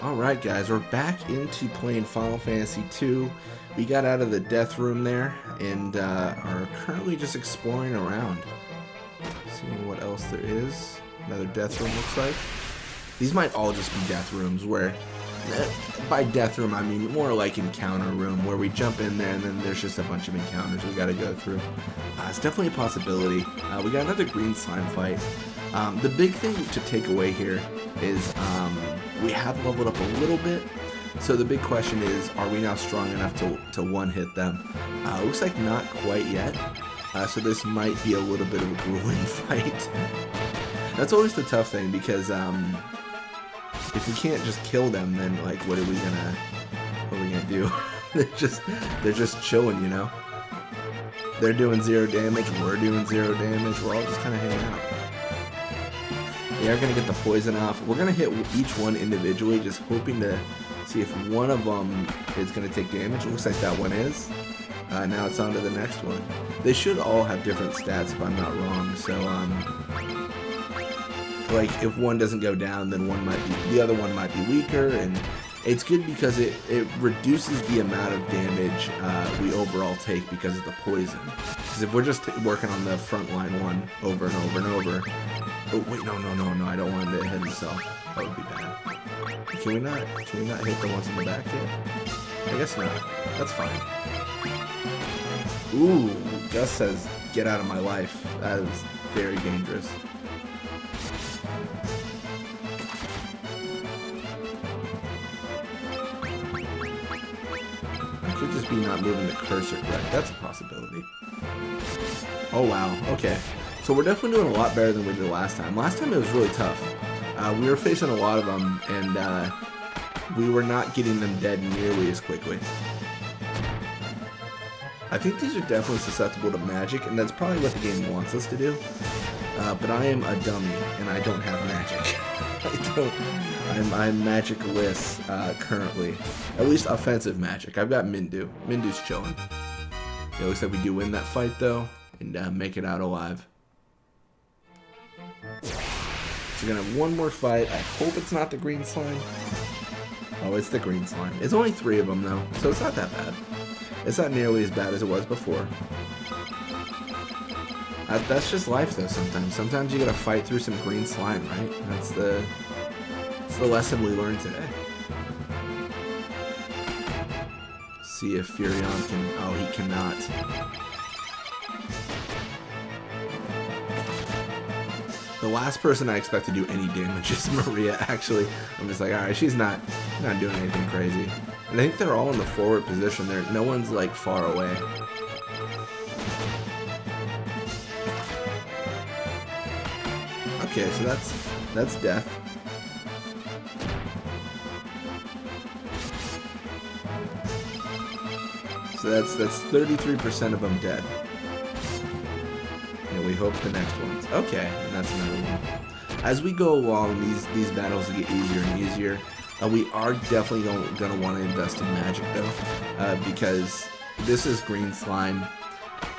Alright guys, we're back into playing Final Fantasy II. We got out of the death room there and are currently just exploring around. Seeing what else there is. Another death room looks like. These might all just be death rooms where, by death room I mean more like encounter room, where we jump in there and then there's just a bunch of encounters we gotta go through. It's definitely a possibility. We got another green slime fight. The big thing to take away here is we have leveled up a little bit, so the big question is, are we now strong enough to one-hit them? Looks like not quite yet, so this might be a little bit of a grueling fight. That's always the tough thing, because if we can't just kill them, then like what are we gonna do? they're just chilling, you know? They're doing 0 damage, we're doing 0 damage, we're all just kind of hanging out. We are going to get the poison off. We're going to hit each one individually, just hoping to see if one of them is going to take damage. It looks like that one is. Now it's on to the next one. They should all have different stats if I'm not wrong. So, like, if one doesn't go down, then the other one might be weaker. And it's good because it reduces the amount of damage we overall take because of the poison. Because if we're just working on the front line one over and over and over... Oh, wait, no, I don't want him to hit himself. That would be bad. Can we not hit the ones in the back yet? I guess not. That's fine. Ooh, Gus says, get out of my life. That is very dangerous. I could just be not moving the cursor correct. That's a possibility. Oh, wow. Okay. So we're definitely doing a lot better than we did last time. Last time it was really tough. We were facing a lot of them, and we were not getting them dead nearly as quickly. I think these are definitely susceptible to magic, and that's probably what the game wants us to do. But I am a dummy, and I don't have magic. I'm magicless currently. At least offensive magic. I've got Mindu. Mindu's chilling. It looks like we do win that fight, though, and make it out alive. So we're gonna have one more fight. I hope it's not the green slime. Oh, it's the green slime. It's only 3 of them though, so it's not that bad. It's not nearly as bad as it was before. That's just life though sometimes. Sometimes you gotta fight through some green slime, right? That's the lesson we learned today. See if Furion can... Oh, he cannot. The last person I expect to do any damage is Maria, actually. I'm just like, alright, she's not doing anything crazy. And I think they're all in the forward position. No one's, like, far away. Okay, so that's death. So that's 33% of them dead. We hope the next one's okay, and that's another one. As we go along, these battles get easier and easier. We are definitely going to want to invest in magic though, because this is green slime.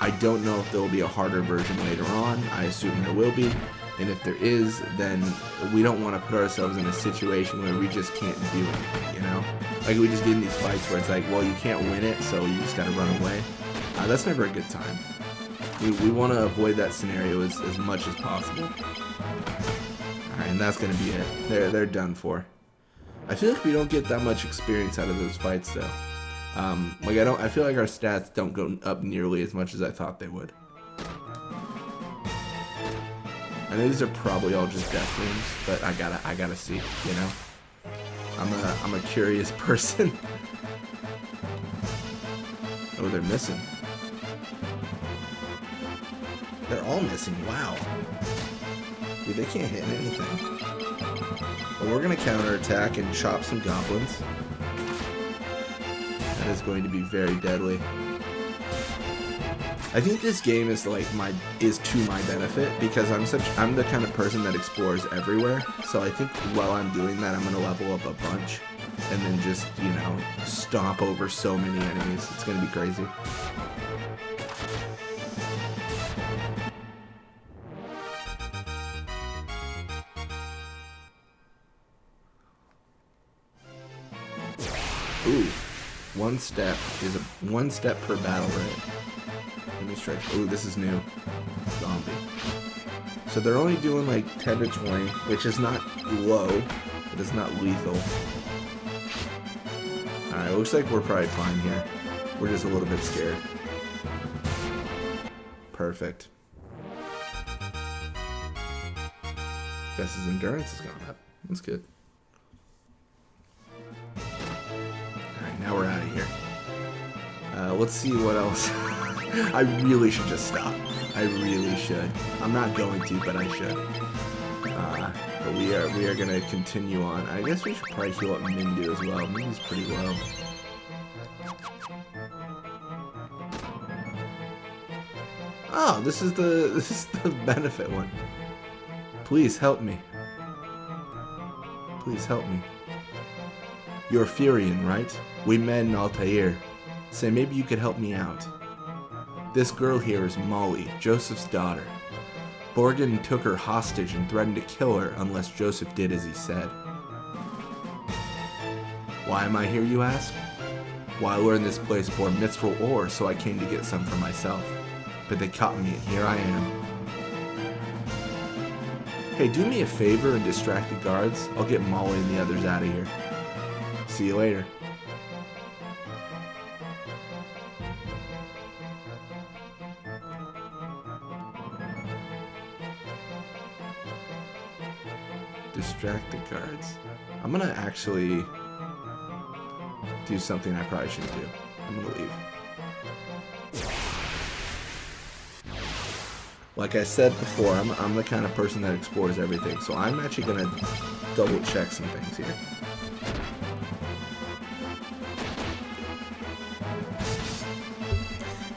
I don't know if there will be a harder version later on. I assume there will be, and if there is, then we don't want to put ourselves in a situation where we just can't do anything. You know, like we just get in these fights where it's like, well, you can't win it, so you just got to run away. That's never a good time. We want to avoid that scenario as much as possible. Alright, and that's going to be it. They're done for. I feel like we don't get that much experience out of those fights, though. I feel like our stats don't go up nearly as much as I thought they would. I know these are probably all just death rooms, but I gotta see, you know? I'm a curious person. Oh, they're missing. They're all missing. Wow. Dude, they can't hit anything. Well, we're going to counterattack and chop some goblins. That is going to be very deadly. I think this game is to my benefit because I'm the kind of person that explores everywhere. So I think while I'm doing that, I'm going to level up a bunch and then just, you know, stomp over so many enemies. It's going to be crazy. Ooh. One step is one step per battle rate. Let me stretch. Ooh, this is new. Zombie. So they're only doing like 10 to 20, which is not low, but it's not lethal. Alright, looks like we're probably fine here. We're just a little bit scared. Perfect. Guess his endurance has gone up. That's good. Alright, now we're out of here. Let's see what else. I really should just stop. I really should. I'm not going to, but I should. But we are gonna continue on. I guess we should probably heal up Mindu as well. Mindu's pretty low. Oh, this is the benefit one. Please help me. Please help me. You're Furion, right? We met in Altair. Say maybe you could help me out. This girl here is Molly, Joseph's daughter. Borgin took her hostage and threatened to kill her unless Joseph did as he said. Why am I here, you ask? Well, I learned this place bore Mythril ore, so I came to get some for myself. But they caught me, and here I am. Hey, do me a favor and distract the guards. I'll get Molly and the others out of here. See you later. Distract the guards. I'm gonna actually do something I probably shouldn't do. I'm gonna leave. Like I said before, I'm the kind of person that explores everything, so I'm actually gonna double check some things here.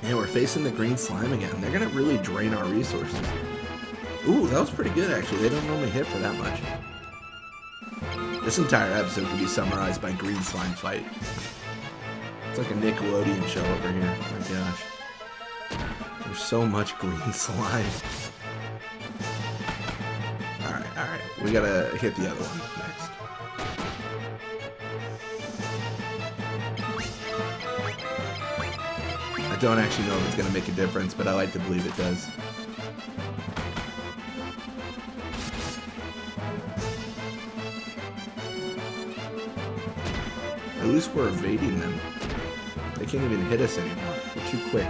Man, we're facing the green slime again. They're gonna really drain our resources. Ooh, that was pretty good actually. They don't normally hit for that much. This entire episode could be summarized by green slime fight. It's like a Nickelodeon show over here. Oh my gosh. There's so much green slime. Alright. We gotta hit the other one next. I don't actually know if it's gonna make a difference, but I like to believe it does. At least we're evading them. They can't even hit us anymore. We're too quick.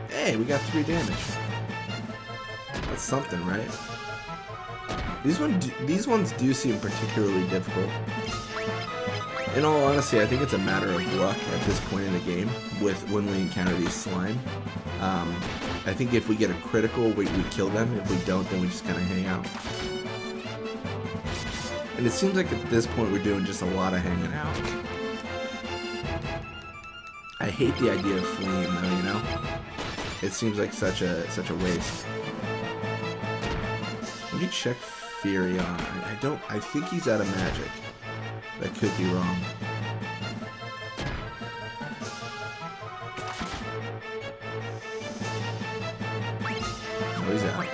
Hey, we got 3 damage. That's something, right? These ones do seem particularly difficult. In all honesty, I think it's a matter of luck at this point in the game when we encounter these slime. I think if we get a critical, we kill them. If we don't, then we just kind of hang out. And it seems like at this point we're doing just a lot of hanging out. I hate the idea of fleeing though, you know? It seems like such a waste. Let me check Furion. I think he's out of magic. That could be wrong. Oh, he's out.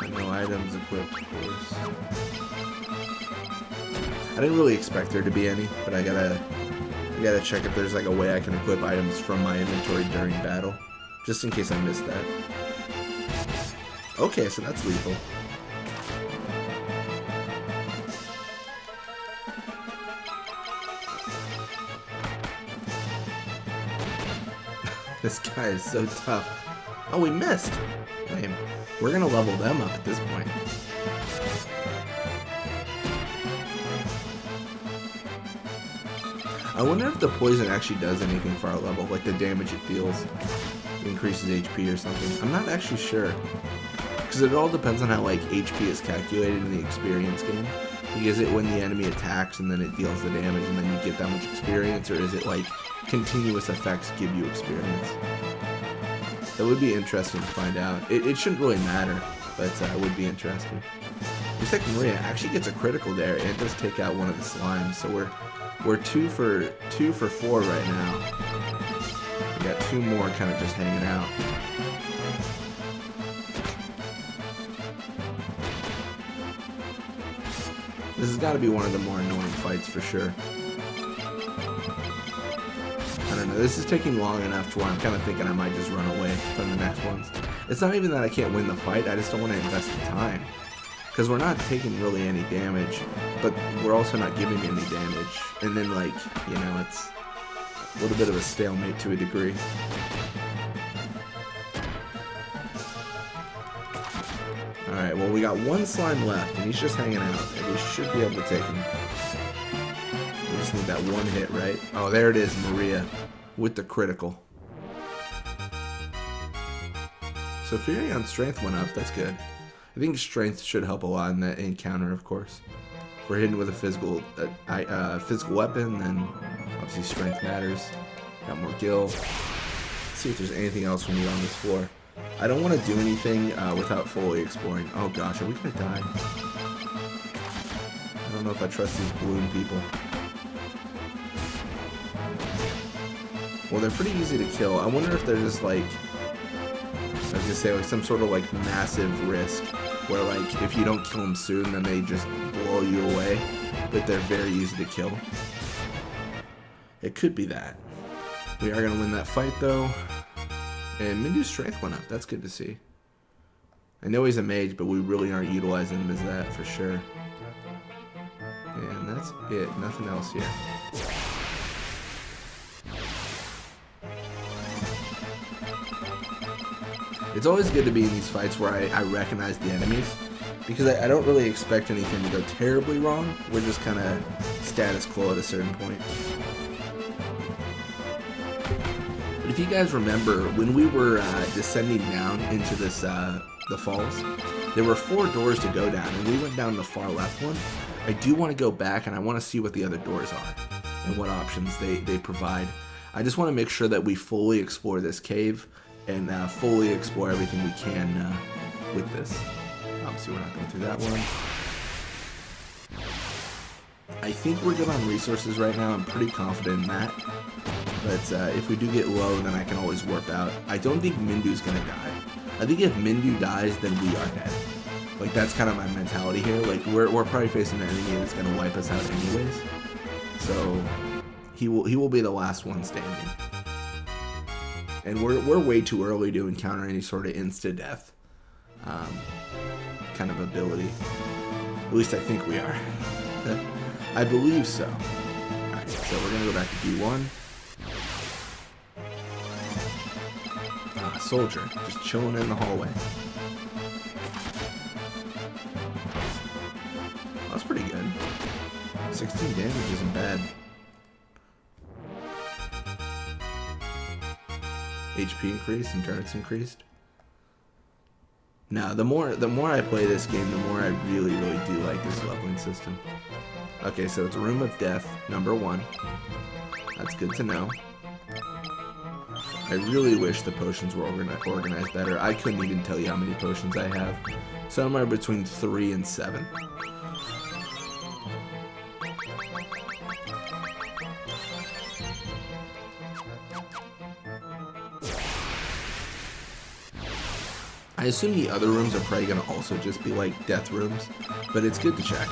And no items equipped, of course. I didn't really expect there to be any, but I gotta check if there's like a way I can equip items from my inventory during battle, just in case I missed that. Okay, so that's lethal. This guy is so tough. Oh, we missed. Lame. We're gonna level them up at this point. I wonder if the poison actually does anything for our level, like the damage it deals. It increases HP or something. I'm not actually sure. Because it all depends on how like HP is calculated in the experience game. Like, is it when the enemy attacks and then it deals the damage and then you get that much experience, or is it like continuous effects give you experience? That would be interesting to find out. It shouldn't really matter, but it would be interesting. Looks like Maria actually gets a critical there and does take out one of the slimes. So we're 2 for 4 right now. We got 2 more kind of just hanging out. This has got to be one of the more annoying fights for sure. I don't know, this is taking long enough to where I'm kind of thinking I might just run away from the next ones. It's not even that I can't win the fight, I just don't want to invest the time. Because we're not taking really any damage, but we're also not giving any damage. And then, like, you know, it's a little bit of a stalemate to a degree. Alright, well, we got 1 slime left, and he's just hanging out, and we should be able to take him. We just need that 1 hit, right? Oh, there it is, Maria, with the critical. So Fury on Strength went up, that's good. I think Strength should help a lot in that encounter, of course. If we're hitting with a physical weapon, then obviously Strength matters. Got more gil. Let's see if there's anything else we need on this floor. I don't want to do anything without fully exploring. Oh gosh, are we gonna die? I don't know if I trust these balloon people. Well, they're pretty easy to kill. I wonder if they're just like, I was gonna say, like some sort of like massive risk, where like if you don't kill them soon, then they just blow you away. But they're very easy to kill. It could be that. We are gonna win that fight though. And Mindu's strength went up. That's good to see. I know he's a mage, but we really aren't utilizing him as that for sure. And that's it. Nothing else here. It's always good to be in these fights where I recognize the enemies, because I don't really expect anything to go terribly wrong. We're just kind of status quo at a certain point. But if you guys remember, when we were descending down into this the falls, there were 4 doors to go down, and we went down the far left one. I do want to go back, and I want to see what the other doors are and what options they provide. I just want to make sure that we fully explore this cave and fully explore everything we can with this. Obviously, we're not going through that one. I think we're good on resources right now. I'm pretty confident in that. But if we do get low, then I can always warp out. I don't think Mindu's going to die. I think if Mindu dies, then we are dead. Like, that's kind of my mentality here. Like, we're probably facing an enemy that's going to wipe us out anyways. So, he will be the last one standing. And we're way too early to encounter any sort of insta-death kind of ability. At least I think we are. I believe so. Alright, so we're going to go back to D1. Soldier, just chilling in the hallway. That's pretty good. 16 damage isn't bad. HP increased, endurance increased. Now, the more I play this game, the more I really do like this leveling system. Okay, so it's Room of Death, number 1. That's good to know. I really wish the potions were organized better. I couldn't even tell you how many potions I have. Somewhere between 3 and 7. I assume the other rooms are probably going to also just be like death rooms, but it's good to check.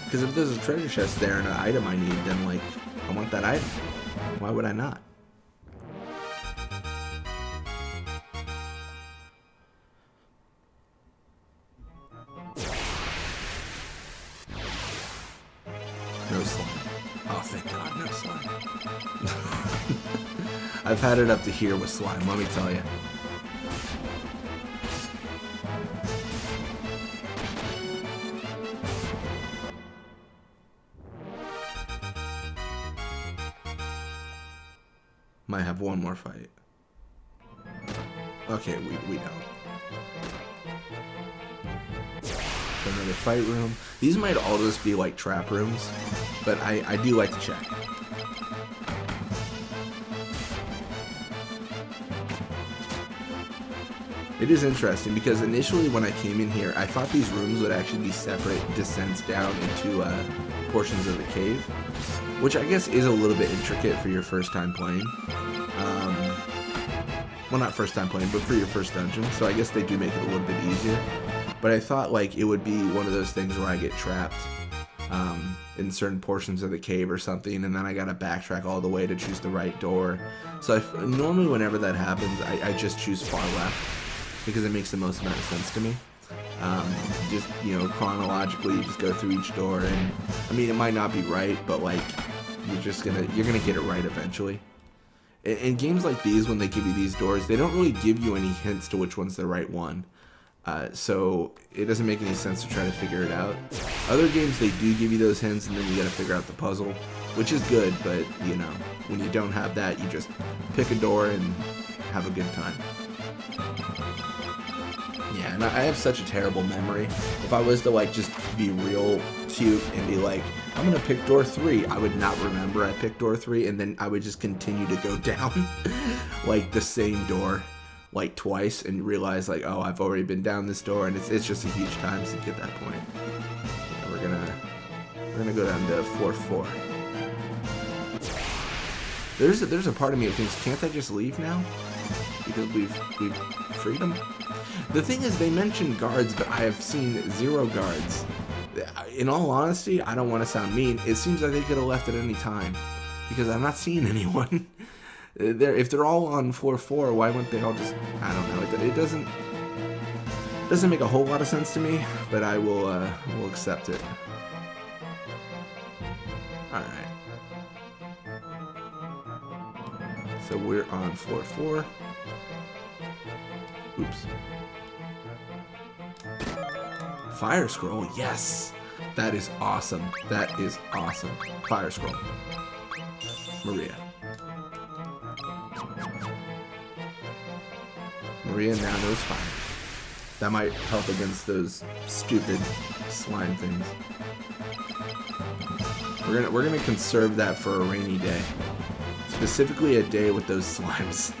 Because if there's a treasure chest there and an item I need, then like, I want that item. Why would I not? No slime. Oh, thank God, no slime. I've had it up to here with slime, let me tell you. Might have one more fight. Okay, we don't. Another fight room. These might all just be like trap rooms, but I do like to check. It is interesting because initially when I came in here, I thought these rooms would actually be separate descents down into portions of the cave, which I guess is a little bit intricate for your first time playing. Well, not first time playing, but for your first dungeon, so I guess they do make it a little bit easier. But I thought like it would be one of those things where I get trapped in certain portions of the cave or something, and then I gotta backtrack all the way to choose the right door. So normally whenever that happens, I just choose far left because it makes the most amount of sense to me. Just, you know, chronologically, you just go through each door, and I mean, it might not be right, but like you're gonna get it right eventually. In games like these, when they give you these doors, they don't really give you any hints to which one's the right one. So it doesn't make any sense to try to figure it out. Other games, they do give you those hints, and then you gotta figure out the puzzle, which is good, but, you know, when you don't have that, you just pick a door and have a good time. Yeah, and I have such a terrible memory. If I was to, like, just be real cute and be like, I'm gonna pick door 3, I would not remember I picked door 3, and then I would just continue to go down, like, the same door, like, twice, and realize, like, oh, I've already been down this door, and it's just a huge time to get that point. And we're gonna go down to 4-4. There's a part of me that thinks, can't I just leave now? Because we've freed them? The thing is, they mentioned guards, but I have seen 0 guards. In all honesty, I don't want to sound mean. It seems like they could have left at any time, because I'm not seeing anyone. If they're all on 4-4, why wouldn't they all just? I don't know. It doesn't make a whole lot of sense to me, but I will accept it. All right. So we're on 4-4. Oops. Fire scroll, yes! That is awesome. That is awesome. Fire scroll. Maria. Maria now knows fire. That might help against those stupid slime things. We're gonna conserve that for a rainy day. Specifically a day with those slimes.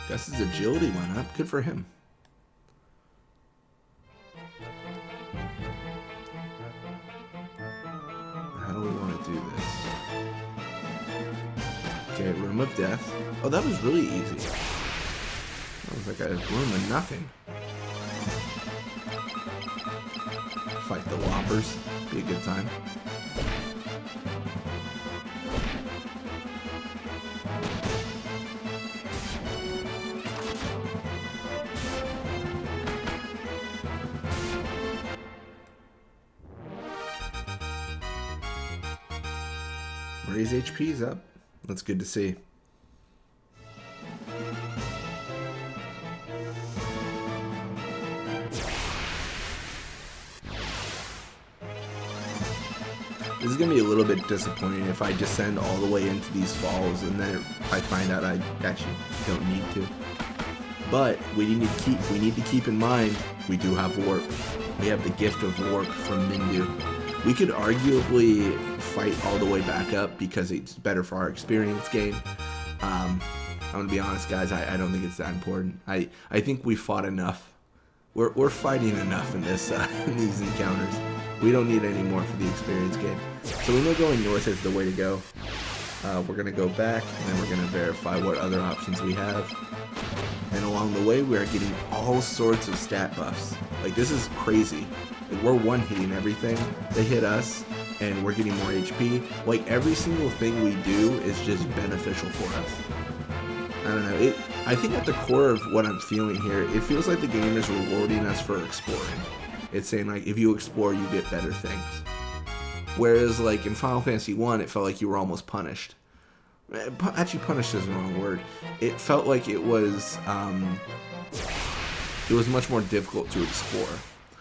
Guess his agility went up. Good for him. How do we want to do this? Okay, Room of Death. Oh, that was really easy. That was like a room of nothing. Fight the Whoppers. Be a good time. Maria's HP is up. That's good to see. This is going to be a little bit disappointing if I descend all the way into these falls and then I find out I actually don't need to. But we need to keep in mind we do have warp. We have the gift of warp from Mindu. We could arguably fight all the way back up because it's better for our experience gain. I'm gonna be honest, guys. I don't think it's that important. I think we fought enough. We're fighting enough in this in these encounters. We don't need any more for the experience gain. So we know going north is the way to go. We're gonna go back and then we're gonna verify what other options we have. And along the way, we are getting all sorts of stat buffs. Like, this is crazy. We're one-hitting everything. They hit us, and we're getting more HP. Like, every single thing we do is just beneficial for us. I don't know. I think at the core of what I'm feeling here, it feels like the game is rewarding us for exploring. It's saying, like, if you explore, you get better things. Whereas, like, in Final Fantasy 1, it felt like you were almost punished. Actually, punished is the wrong word. It felt like it was much more difficult to explore.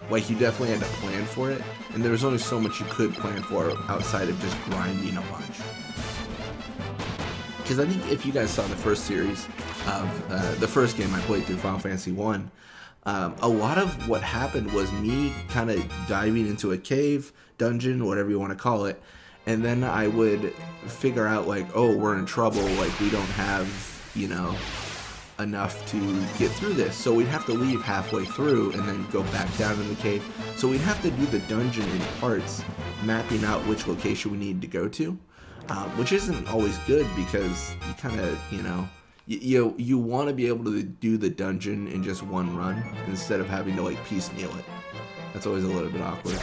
Like, you definitely had to plan for it, and there was only so much you could plan for outside of just grinding a bunch. Because I think if you guys saw the first series of the first game I played through, Final Fantasy 1, a lot of what happened was me kind of diving into a cave, dungeon, whatever you want to call it, and then I would figure out, like, oh, we're in trouble, like, we don't have, you know, enough to get through this. So we'd have to leave halfway through and then go back down in the cave. So we'd have to do the dungeon in parts, mapping out which location we needed to go to, which isn't always good because you kind of, you know, you want to be able to do the dungeon in just one run instead of having to, like, piecemeal it. That's always a little bit awkward.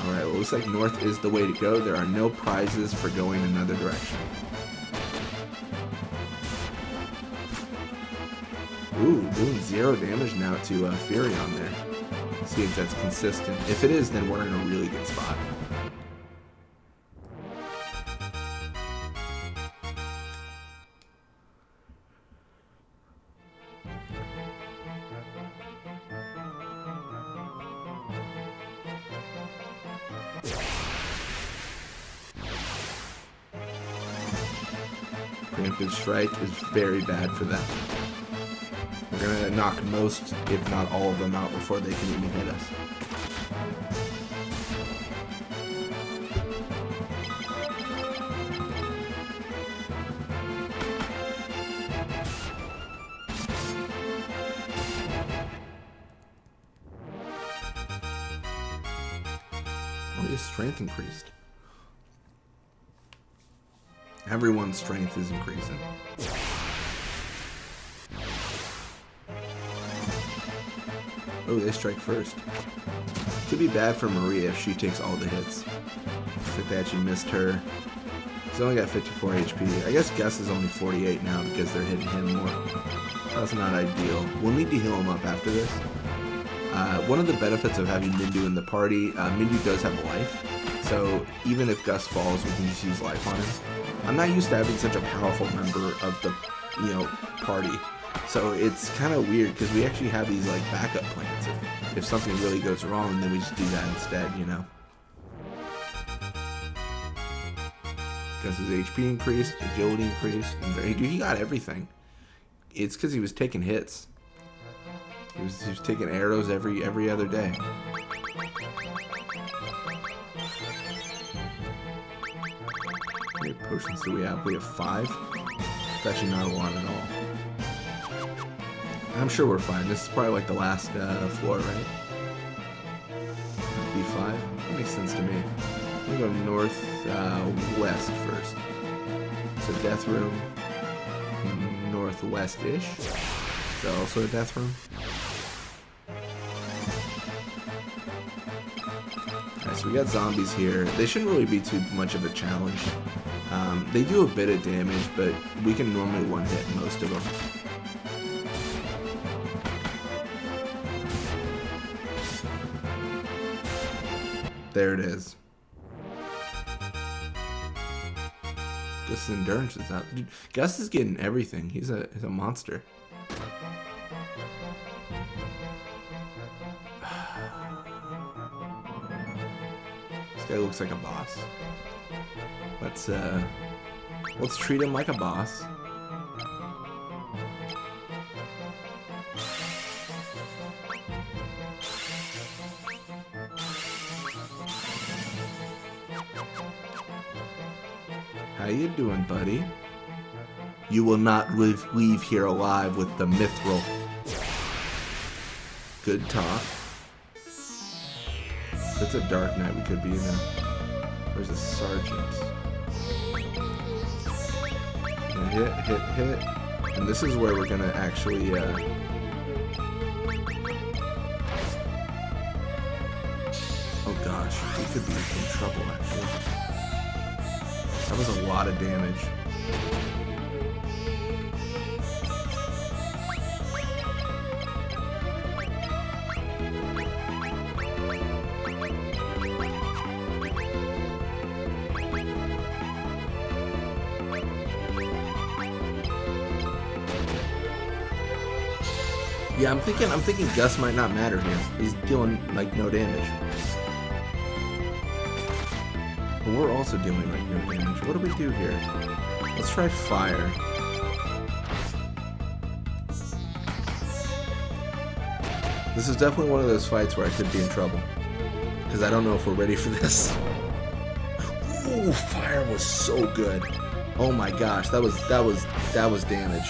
Alright, well, looks like north is the way to go. There are no prizes for going another direction. Ooh, doing 0 damage now to Furion there. See if that's consistent. If it is, then we're in a really good spot. Preemptive Strike is very bad for them. We're gonna knock most, if not all of them out before they can even hit us. Oh, his strength increased. Everyone's strength is increasing. Oh, they strike first. Could be bad for Maria if she takes all the hits. Look at that, she missed her. He's only got 54 HP. I guess Gus is only 48 now because they're hitting him more. That's not ideal. We'll need to heal him up after this. One of the benefits of having Mindu in the party, Mindu does have life. So even if Gus falls, we can just use life on him. I'm not used to having such a powerful member of the, you know, party. So it's kind of weird because we actually have these, like, backup plans. If something really goes wrong, then we just do that instead, you know. Because his HP increased, agility increased, and he got everything. It's because he was taking hits. He was taking arrows every other day. How many potions do we have? We have 5. It's actually not a lot at all. I'm sure we're fine. This is probably like the last floor, right? B5? That makes sense to me. I'm gonna go north, west first. So death room, northwest-ish. Is that also a death room? Alright, so we got zombies here. They shouldn't really be too much of a challenge. They do a bit of damage, but we can normally one-hit most of them. There it is. Gus's endurance is out. Dude, Gus is getting everything. He's a monster. This guy looks like a boss. Let's treat him like a boss. How you doing, buddy? You will not leave here alive with the Mythril. Good talk. That's a Dark Knight we could be in there. Where's the sergeant? Hit. And this is where we're gonna actually, oh gosh, we could be in trouble, actually. That was a lot of damage. Yeah, I'm thinking Gus might not matter here. He's dealing like no damage. But we're also doing like no damage. What do we do here? Let's try fire. This is definitely one of those fights where I could be in trouble. Because I don't know if we're ready for this. Ooh, fire was so good. Oh my gosh, that was damage.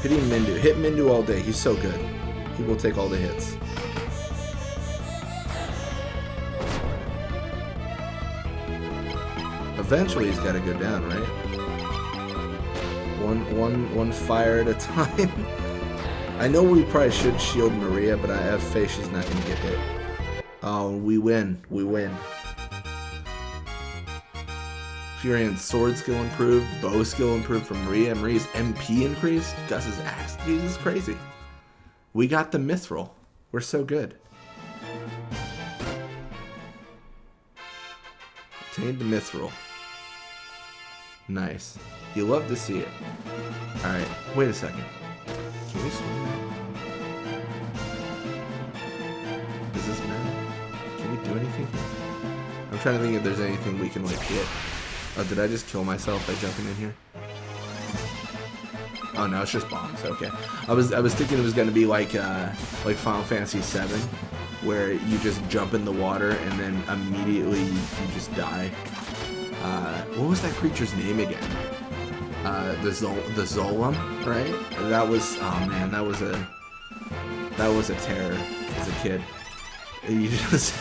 Hitting Mindu. Hit Mindu all day. He's so good. He will take all the hits. Eventually he's gotta go down, right? One fire at a time. I know we probably should shield Maria, but I have faith she's not gonna get hit. Oh, we win. We win. Furian's sword skill improved, bow skill improved from Maria. Maria's MP increased. Gus's axe speed is crazy. We got the Mythril. We're so good. Obtained the Mythril. Nice. You love to see it. Alright, wait a second. Can we swim now? Does this matter? Can we do anything? I'm trying to think if there's anything we can like hit. Oh, did I just kill myself by jumping in here? Oh no, it's just bombs. Okay. I was thinking it was gonna be like Final Fantasy VII, where you just jump in the water and then immediately you just die. What was that creature's name again? The Zolom, right? That was, oh man, that was a terror as a kid. You just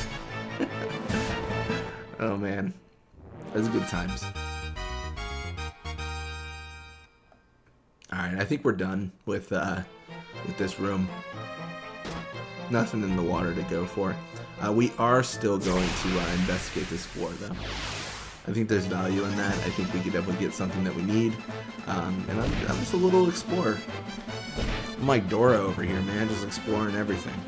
oh man. That's good times. Alright, I think we're done with this room. Nothing in the water to go for. We are still going to investigate this floor, though. I think there's value in that. I think we could definitely get something that we need. And I'm just a little explorer. I'm like Dora over here, man, just exploring everything.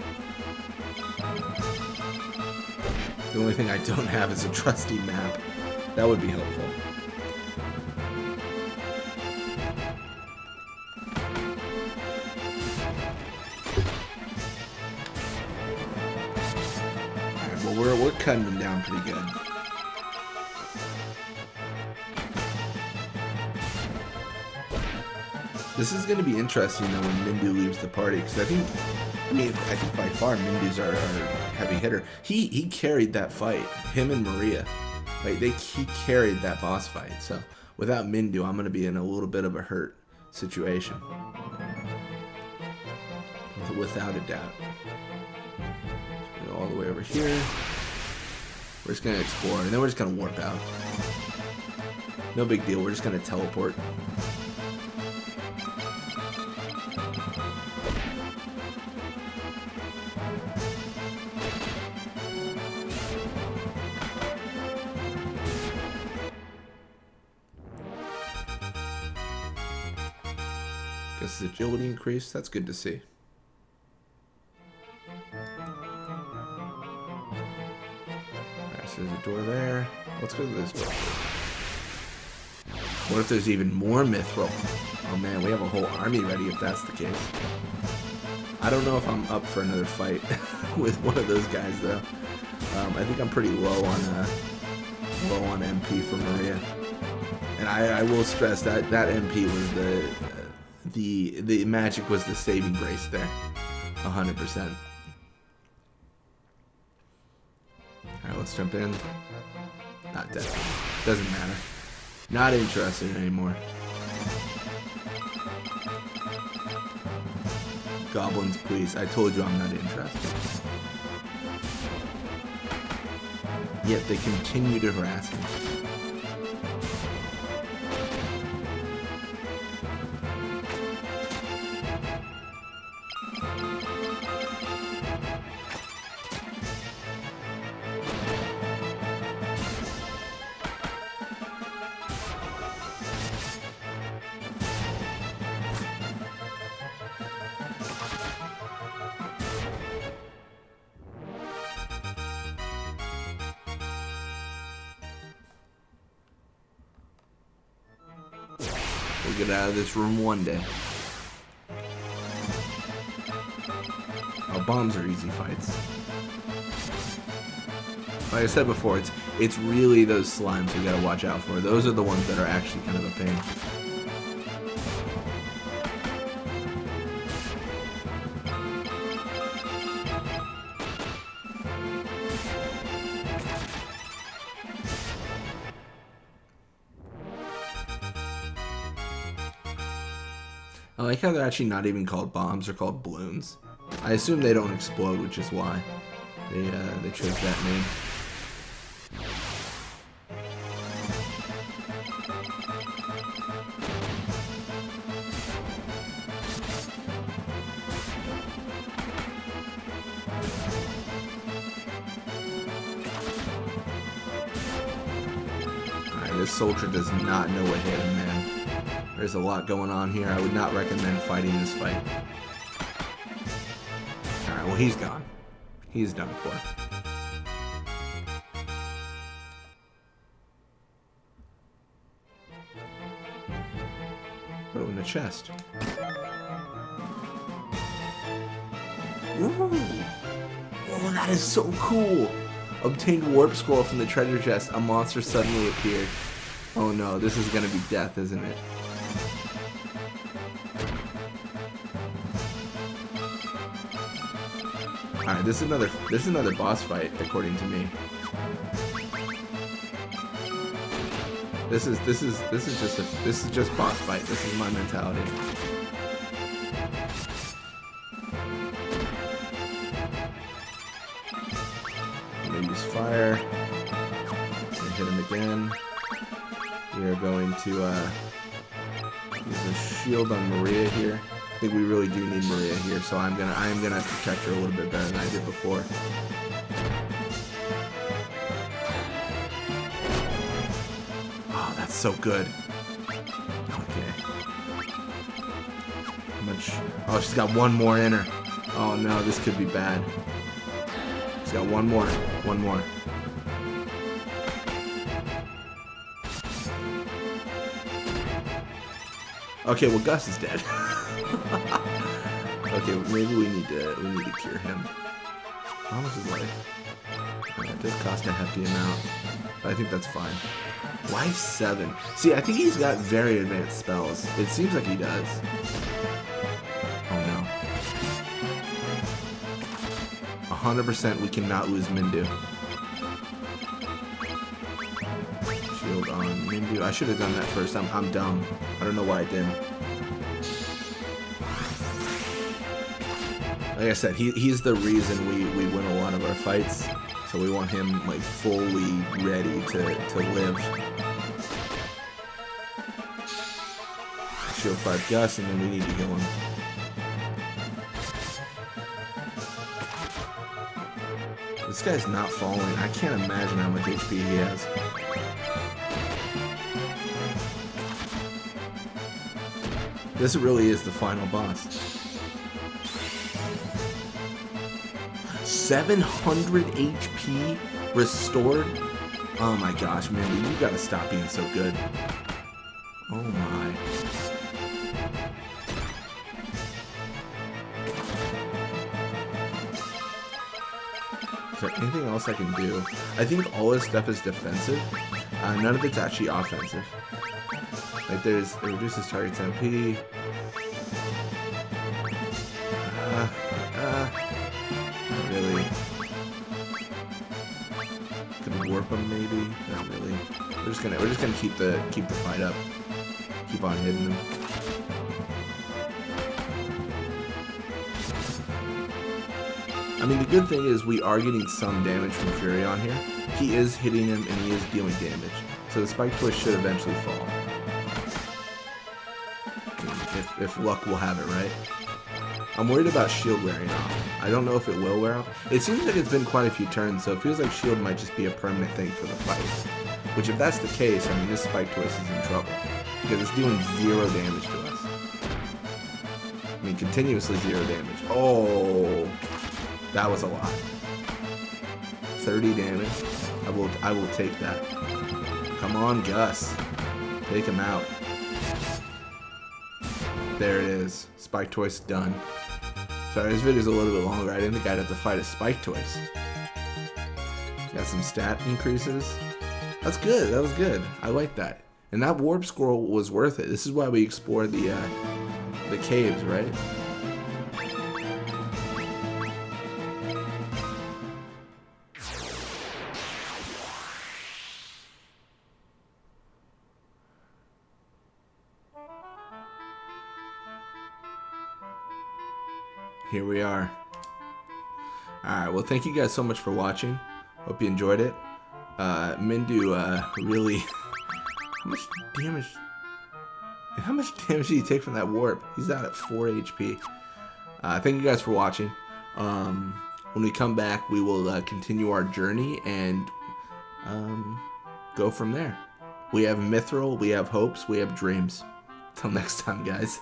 The only thing I don't have is a trusty map. That would be helpful. Alright, well we're cutting them down pretty good. This is going to be interesting though when Mindu leaves the party, because I think by far Mindu's our heavy hitter. He carried that fight. Him and Maria. Like he carried that boss fight, so without Mindu, I'm gonna be in a little bit of a hurt situation, without a doubt. Go all the way over here. We're just gonna explore, and then we're just gonna warp out. No big deal. We're just gonna teleport. Guess his agility increased. That's good to see. Alright, so there's a door there. Let's go to this door. What if there's even more Mythril? Oh man, we have a whole army ready if that's the case. I don't know if I'm up for another fight with one of those guys though. I think I'm pretty low on MP for Maria. And I will stress that MP was the magic was the saving grace there, 100%. Alright, let's jump in. Not definitely. Doesn't matter. Not interested anymore. Goblins, please. I told you I'm not interested. Yet they continue to harass me. We'll get out of this room one day. bombs are easy fights. Like I said before, it's really those slimes you gotta watch out for. Those are the ones that are actually kind of a pain. I like how they're actually not even called bombs, they're called balloons. I assume they don't explode, which is why they chose that name. Alright, this soldier does not know what hit him, man. There's a lot going on here. I would not recommend fighting this fight. Alright, well he's gone. He's done for. Oh, in the chest. Ooh. Oh, that is so cool. Obtained warp scroll from the treasure chest. A monster suddenly appeared. Oh no, this is gonna be death, isn't it? Alright, this is another boss fight, according to me. This is just boss fight. This is my mentality. I'm gonna use fire. Gonna hit him again. We are going to use a shield on Maria here. I think we really do need Maria here, so I am gonna protect her a little bit better than I did before. Oh, that's so good. Okay. How much? Oh, she's got one more in her. Oh no, this could be bad. She's got one more. One more. Okay, well Gus is dead. Okay, maybe we need to cure him. How much is life? Yeah, it does cost a hefty amount, but I think that's fine. Life 7. See, I think he's got very advanced spells. It seems like he does. Oh no. 100% we cannot lose Mindu. Shield on Mindu. I should have done that first. I'm dumb. I don't know why I didn't. Like I said, he's the reason we win a lot of our fights. So we want him like fully ready to live. Shield 5 Gus, and then we need to heal him. This guy's not falling. I can't imagine how much HP he has. This really is the final boss. 700 HP restored? Oh my gosh, Mandy, you gotta stop being so good. Oh my. Is there anything else I can do? I think all this stuff is defensive. None of it's actually offensive. Like it reduces target's MP. Not really. Could we warp them maybe? Not really. We're just gonna keep the fight up. Keep on hitting them. I mean, the good thing is we are getting some damage from Fury on here. He is hitting him and he is dealing damage. So the Spike Twist should eventually fall. If luck will have it, right? I'm worried about shield wearing off. I don't know if it will wear off. It seems like it's been quite a few turns, so it feels like shield might just be a permanent thing for the fight. Which, if that's the case, I mean, this Spike Twist is in trouble. Because it's doing 0 damage to us. I mean, continuously 0 damage. Oh, that was a lot. 30 damage. I will take that. Come on, Gus. Take him out. There it is. Spike Twist done. Sorry, this video's a little bit longer. I didn't think I'd have to fight a spike twice. Got some stat increases. That's good. That was good. I like that. And that warp scroll was worth it. This is why we explored the caves, right? Here we are. Alright, well thank you guys so much for watching. Hope you enjoyed it. Mindu really... How much damage did he take from that warp? He's out at 4 HP. Thank you guys for watching. When we come back, we will continue our journey and go from there. We have Mythril, we have hopes, we have dreams. Till next time, guys.